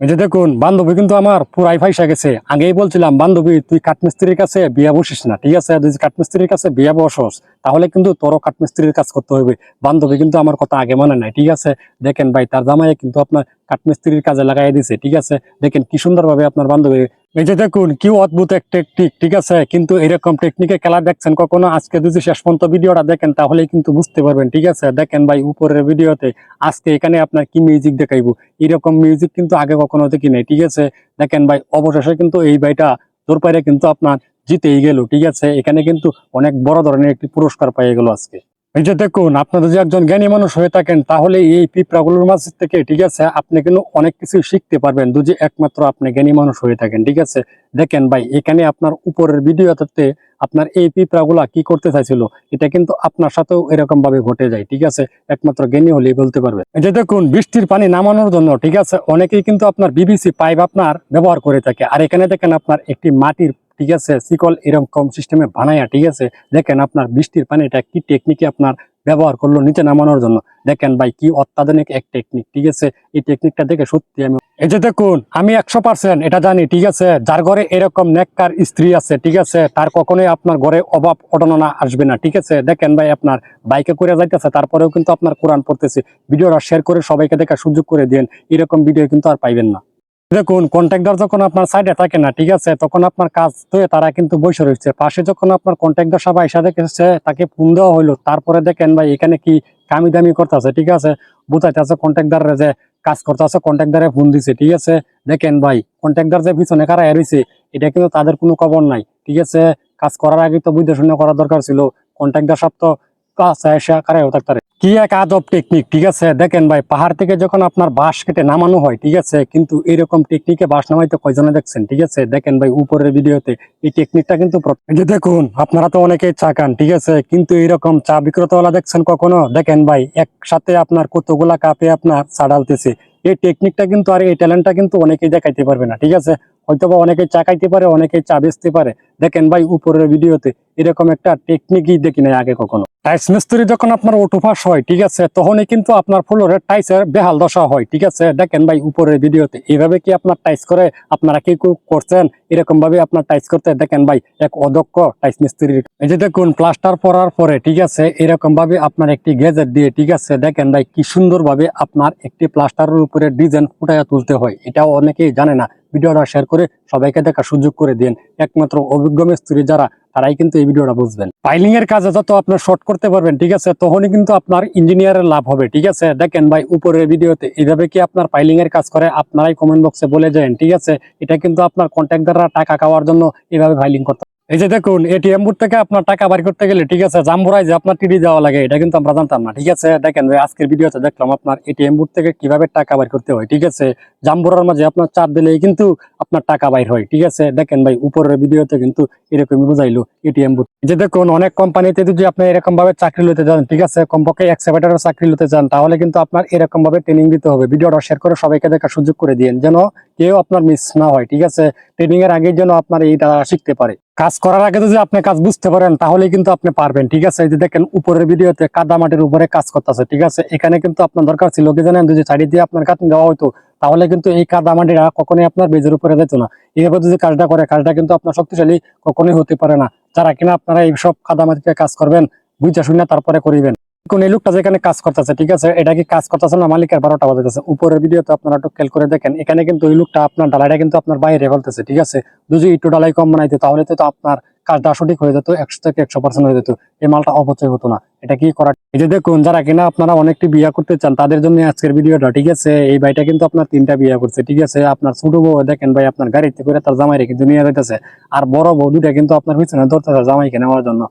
এই যে দেখুন, বান্ধবী কিন্তু আমার পুরাই ফাইসা গেছে। আগেই বলছিলাম বান্ধবী তুই কাঠমিস্ত্রির কাছে বিয়া বসিস না, ঠিক আছে? তুই কাঠমিস্ত্রির কাছে বিয়া বসস তাহলে কিন্তু তোরও কাঠমিস্ত্রির কাজ করতে হবে। বান্ধবী কিন্তু আমার কথা আগে মানে নাই, ঠিক আছে? দেখেন ভাই, তার জামাই কিন্তু আপনার কাঠমিস্ত্রির কাজে লাগাই দিছে, ঠিক আছে? দেখেন কি সুন্দর ভাবে আপনার বান্ধবী। এই যে দেখুন কি অদ্ভুত এক টেকনিক, ঠিক আছে? কিন্তু এরকম টেকনিকে খেলা দেখছেন কখনো? আজকে যদি শেষ পর্যন্ত ভিডিওটা দেখেন তাহলেই কিন্তু বুঝতে পারবেন, ঠিক আছে? দেখেন ভাই উপরের ভিডিওতে আজকে এখানে আপনার কি মিউজিক দেখাইবো। এরকম মিউজিক কিন্তু আগে কখনো দেখি নাই, ঠিক আছে? দেখেন ভাই অবশেষে কিন্তু এই ভাইটা তোর পাইরে কিন্তু আপনার জিতেই গেল, ঠিক আছে? এখানে কিন্তু অনেক বড় ধরনের একটি পুরস্কার পেয়ে গেল আজকে। এই যে দেখুন, আপনি যদি একজন জ্ঞানী মানুষ হয়ে থাকেন তাহলে এই পিঁপড়াগুলোর মাঝ থেকে, ঠিক আছে, আপনি কিন্তু অনেক কিছু শিখতে পারবেন যদি একমাত্র আপনি জ্ঞানী মানুষ হয়ে থাকেন, ঠিক আছে? দেখেন ভাই এখানে আপনার উপরের ভিডিওতে আপনার এই পিঁপড়াগুলা কি করতে চাইছিল, এটা কিন্তু আপনার সাথেও এরকম ভাবে ঘটে যায়, ঠিক আছে? একমাত্র জ্ঞানী হলেই বলতে পারবে। এই যে দেখুন, বৃষ্টির পানি নামানোর জন্য, ঠিক আছে, অনেকেই কিন্তু আপনার বিবিসি পাইপ আপনার ব্যবহার করে থাকে। আর এখানে দেখেন আপনার একটি মাটির, ঠিক আছে, শিকল এরকম সিস্টেমে বানায়া, ঠিক আছে? দেখেন আপনার বৃষ্টির পানিটা কি টেকনিকে আপনার ব্যবহার করলো নিচে নামানোর জন্য। দেখেন ভাই কি অত্যাধুনিক এক টেকনিক, ঠিক আছে? এই টেকনিকটা দেখে সত্যি আমি, এই যে দেখুন, আমি 100% এটা জানি, ঠিক আছে, যার ঘরে এরকম নেককার স্ত্রী আছে, ঠিক আছে, তার কখনোই আপনার ঘরে অভাব অটননা আসবে না, ঠিক আছে? দেখেন ভাই আপনার বাইকে করে যাইতেছে তারপরেও কিন্তু আপনার কোরআন পড়তেছে। ভিডিওটা শেয়ার করে সবাইকে দেখার সুযোগ করে দেন, এরকম ভিডিও কিন্তু আর পাইবেন না। দেখুন, কন্ট্রাক্টর যখন আপনার সাইডে থাকে না, ঠিক আছে, তখন আপনার কাজ হয়ে তারা কিন্তু বসে রয়েছে পাশে। যখন আপনার কন্ট্রাক্টর সবাই এসে দেখেছে তাকে ফোন দেওয়া হইলো, তারপরে দেখেন ভাই এখানে কি কামি দামি করতেছে, ঠিক আছে? বুঝাইতেছে কন্ট্রাক্টর যে কাজ করতেছে, কন্ট্রাক্টরে ফোন দিছে, ঠিক আছে? দেখেন ভাই কন্ট্রাক্টর যে পিছনে কারা রয়েছে এটা কিন্তু তাদের কোনো খবর নাই, ঠিক আছে? কাজ করার আগে তো বুঝে শুনে করা দরকার ছিল। কন্ট্রাক্টর সব তো কাজ এসে কারাও থাকতে কি এক আদব টেকনিক, ঠিক আছে? দেখেন ভাই পাহাড় থেকে যখন আপনার বাঁশ কেটে নামানো হয়, ঠিক আছে, কিন্তু এরকম টেকনিকে বাঁশ নামাইতে কয়জনে দেখছেন, ঠিক আছে? দেখেন ভাই উপরের ভিডিওতে এই টেকনিকটা কিন্তু এই যে দেখুন, আপনারা তো অনেকেই চা খান, ঠিক আছে, কিন্তু এরকম চা বিক্রেতাওয়ালা দেখছেন কখনো? দেখেন ভাই একসাথে আপনার কতগুলা কাপে আপনার চা ডালতেছে। এই টেকনিকটা কিন্তু আর এই ট্যালেন্টটা কিন্তু অনেকেই দেখাইতে পারবে না, ঠিক আছে? হয়তোবা অনেকেই চা খাইতে পারে, অনেকেই চা বেচতে পারে। দেখেন ভাই উপরের ভিডিওতে এরকম একটা টেকনিকই দেখি নাই আগে কখনো। টাইলস মিস্ত্রি যখন আপনার ওঠোফাস হয়, ঠিক আছে, তখনই কিন্তু আপনার ফ্লোরের টাইসের বেহাল দশা হয়, ঠিক আছে? দেখেন ভাই উপরের ভিডিওতে এইভাবে কি আপনার টাইস করে, আপনারা কি করছেন এরকম ভাবে আপনার টাইস করতে? দেখেন ভাই এক অদক্ষ টাইস মিস্ত্রি। এই যে দেখুন প্লাস্টার পরার পরে, ঠিক আছে, এরকম ভাবে আপনার একটি গেজেট দিয়ে, ঠিক আছে, দেখেন ভাই কি সুন্দর ভাবে আপনার একটি প্লাস্টারের উপরে ডিজাইন ফুটাইয়া তুলতে হয়। এটাও অনেকেই জানে না। ভিডিওটা শেয়ার করে সবাইকে দেখার সুযোগ করে দিন। একমাত্র অভিজ্ঞ মিস্ত্রি যারা, তারাই কিন্তু এই ভিডিওটা বুঝবেন। ফাইলিং এর কাজে যত আপনার শর্ট করতে পারবেন, ঠিক আছে, তখনই কিন্তু আপনার ইঞ্জিনিয়ারের লাভ হবে, ঠিক আছে? দেখেন ভাই উপরের ভিডিওতে এইভাবে কি আপনার ফাইলিং এর কাজ করে আপনারাই কমেন্ট বক্সে বলে যান, ঠিক আছে? এটা কিন্তু আপনার কন্ট্রাক্টররা টাকা খাওয়ার জন্য এইভাবে ফাইলিং করতে। এই যে দেখুন এটিএম বুথ থেকে আপনার টাকা বাড়ি করতে গেলে, ঠিক আছে, জাম্বুরায় যে আপনার টিডি দেওয়া লাগে এটা কিন্তু আমরা জানতাম না, ঠিক আছে? দেখেন ভাই আজকের ভিডিওতে দেখলাম আপনার এটিএম বুথ থেকে কিভাবে টাকা বাড়ি করতে হয়, ঠিক আছে? জাম্বুরার মাঝে আপনার চাপ দিলেই কিন্তু আপনার টাকা বাইর হয়, ঠিক আছে? দেখেন ভাই উপরের ভিডিওতে কিন্তু এরকমই বুঝাইলো এটিএম বুথ। যে দেখুন অনেক কোম্পানিতে যদি আপনি এরকম ভাবে চাকরি লইতে যান, ঠিক আছে, কমপক্ষে এক্সকাভেটরের চাকরি লইতে যান, তাহলে কিন্তু আপনার এরকম ভাবে ট্রেনিং দিতে হবে। ভিডিওটা শেয়ার করে সবাইকে দেখার সুযোগ করে দিন, যেন কেউ আপনার মিস না হয়, ঠিক আছে? ট্রেনিং এর আগে যেন আপনার এইটা শিখতে পারে। কাজ করার আগে যদি আপনি কাজ বুঝতে পারেন তাহলে কিন্তু আপনি পারবেন, ঠিক আছে? এই যে দেখেন উপরের ভিডিওতে কাদা মাটির উপরে কাজ করতেছে, ঠিক আছে? এখানে কিন্তু আপনার দরকার ছিল কি জানেন, যদি সাইড দিয়ে আপনার কাটিং দেওয়া হয়তো তাহলে কিন্তু এই কাদা মাটিটা কখনোই আপনার বেজের উপরে যেত না। এইভাবে যদি কাজটা করে, কাজটা কিন্তু আপনার শক্তিশালী কখনোই হতে পারে না। যারা কিনা আপনারা এইসব কাদা মাটিতে কাজ করবেন বুঝা শুনে তারপরে করিবেন। কোন এই লোকটা যেখানে কাজ করতেছে, ঠিক আছে, এটা কি কাজ করতেছে না মালিকের 12টা বাজাতেছে? উপরের ভিডিওতে আপনারা একটু খেয়াল করে দেখেন, এখানে কিন্তু এই লোকটা আপনার ডালাইটা কিন্তু আপনার বাইরে ফেলতেছে, ঠিক আছে? যদি একটু ডালাই কম বানাইতে তাহলে তো আপনার কাজটা সঠিক হয়ে যেত, 100 থেকে 100% হয়ে যেত, এই মালটা অপচয় হতো না। এটা কি করা? এই যে দেখুন যারা কিনা আপনারা অনেকটি বিয়া করতে চান তাদের জন্য আজকের ভিডিওটা, ঠিক আছে? এই ভাইটা কিন্তু আপনার 3টা বিয়া করছে, ঠিক আছে? আপনার ছোট বউ দেখেন ভাই আপনার গাড়িতে করে তার জামাইরে কিন্তু নিয়ে যাইতেছে, আর বড় বউ দুটা কিন্তু আপনার পিছনে ধরতেছে জামাইকে নেওয়ার জন্য।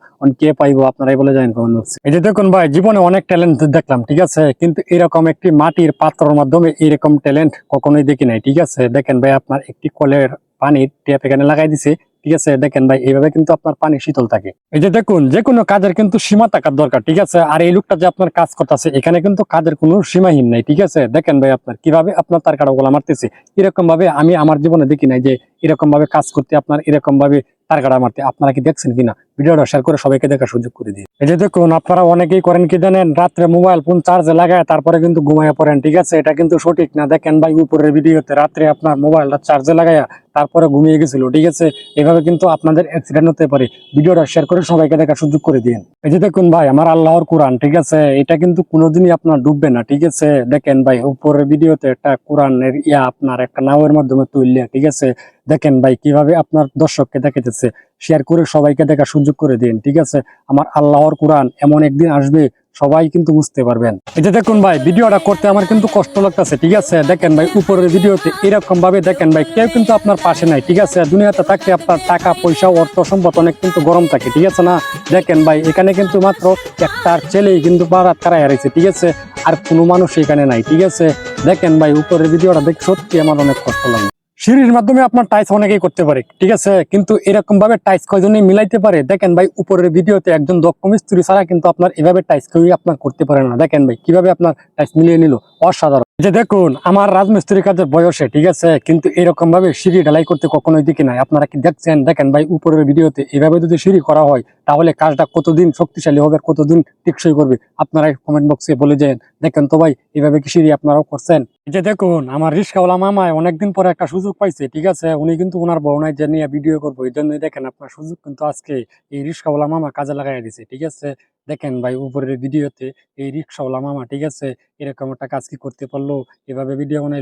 কে পাইবো আপনারাই বলে যাবেন কমেন্ট বক্সে। এই যে দেখুন ভাই জীবনে অনেক ট্যালেন্ট দেখলাম, ঠিক আছে, কিন্তু এরকম একটি মাটির পাত্রের মাধ্যমে এরকম ট্যালেন্ট কখনোই দেখি নাই, ঠিক আছে? দেখেন ভাই আপনার একটি কলের পানির ট্যাপ এখানে লাগাই দিছে, ঠিক আছে? দেখেন ভাই এইভাবে কিন্তু আপনার পানি শীতল থাকে। এই যে দেখুন যে কোনো কাজের কিন্তু সীমা থাকার দরকার, ঠিক আছে? আর এই লোকটা যে আপনার কাজ করতেছে এখানে কিন্তু কাজের কোনো সীমাহীন নাই, ঠিক আছে? দেখেন ভাই আপনার কিভাবে আপনার তার কাটাগুলা মারতেছে। এরকম ভাবে আমি আমার জীবনে দেখি নাই যে এরকম ভাবে কাজ করতে আপনার এরকম ভাবে তার কাটা মারতে। আপনারা কি দেখছেন কিনা? ভিডিওটা শেয়ার করে সবাইকে দেখার সুযোগ করে দিন। এই যে দেখুন, আপনারা অনেকেই করেন কি জানেন, রাত্রে মোবাইল ফোন চার্জে লাগায় তারপরে কিন্তু ঘুমাইয়া পড়েন, ঠিক আছে? এটা কিন্তু সঠিক না। দেখেন ভাই, উপরের ভিডিওতে রাত্রে আপনার মোবাইলটা চার্জে লাগায়া তারপরে ঘুমিয়ে গেছিল, ঠিক আছে? এভাবে কিন্তু আপনাদের অ্যাক্সিডেন্ট হতে পারে। ভিডিওটা শেয়ার করে সবাইকে দেখার সুযোগ করে দিন। এই যে দেখুন ভাই, আমার আল্লাহর কোরআন, ঠিক আছে? এটা কিন্তু কোনোদিনই আপনার ডুববে না, ঠিক আছে? দেখেন ভাই, উপরের ভিডিওতে একটা কোরআনের আপনার একটা নাওয়ের মাধ্যমে তুললে, ঠিক আছে? দেখেন ভাই কিভাবে আপনার দর্শককে দেখাইতেছে। শেয়ার করে সবাইকে দেখার সুযোগ করে দিন, ঠিক আছে? আমার আল্লাহর কোরআন এমন একদিন আসবে, সবাই কিন্তু বুঝতে পারবেন। এই যে দেখুন ভাই, ভিডিওটা করতে আমার কিন্তু কষ্ট লাগতেছে, ঠিক আছে? দেখেন ভাই, উপরের ভিডিওতে এরকম ভাবে দেখেন ভাই, কেউ কিন্তু আপনার পাশে নাই, ঠিক আছে? দুনিয়াতে থাকতে আপনার টাকা পয়সা অর্থ সম্পদ অনেক কিন্তু গরম থাকে, ঠিক আছে না? দেখেন ভাই, এখানে কিন্তু মাত্র একটা ছেলেই কিন্তু বারাত কারাই হারাইছে, ঠিক আছে? আর কোনো মানুষ এখানে নাই, ঠিক আছে? দেখেন ভাই, উপরের ভিডিওটা দেখে সত্যি আমার অনেক কষ্ট লাগে। সিঁড়ির মাধ্যমে আপনার টাইস অনেকেই করতে পারে, ঠিক আছে? কিন্তু এরকম ভাবে টাইস কয়জনই মিলাইতে পারে? দেখেন ভাই, উপরের ভিডিওতে একজন দক্ষ মিস্ত্রি ছাড়া কিন্তু আপনার এভাবে টাইস কেউ আপনার করতে পারে না। দেখেন ভাই কিভাবে আপনার টাইস মিলিয়ে নিল, অসাধারণ। এই যে দেখুন, আমার রাজমিস্ত্রি কাজের বয়সে, ঠিক আছে? কিন্তু এরকম ভাবে সিঁড়ি ঢালাই করতে কখনোই দেখি নাই। আপনারা কি দেখছেন? দেখেন ভাই, উপরের ভিডিওতে এভাবে যদি সিঁড়ি করা হয় তাহলে কাজটা কতদিন শক্তিশালী হবে, কতদিন টেকসই করবে? আপনারা কমেন্ট বক্সে বলে যান। দেখেন তো ভাই, এভাবে কি সিঁড়ি আপনারাও করছেন? এই যে দেখুন, আমার রিস্কাওয়ালা মামায় অনেকদিন পরে একটা সুযোগ পাইছে, ঠিক আছে? উনি কিন্তু ওনার বউনাই যে নিয়ে ভিডিও করবো, এই জন্যই দেখেন আপনার সুযোগ কিন্তু আজকে এই রিস্কাওয়ালা মামা কাজে লাগাই দিছে, ঠিক আছে? দেখেন ভাই, উপরের ভিডিওতে এই রিক্সাওয়ালা মামা, ঠিক আছে, এরকম একটা কাজ কি করতে পারলো? এভাবে ভিডিও বানাই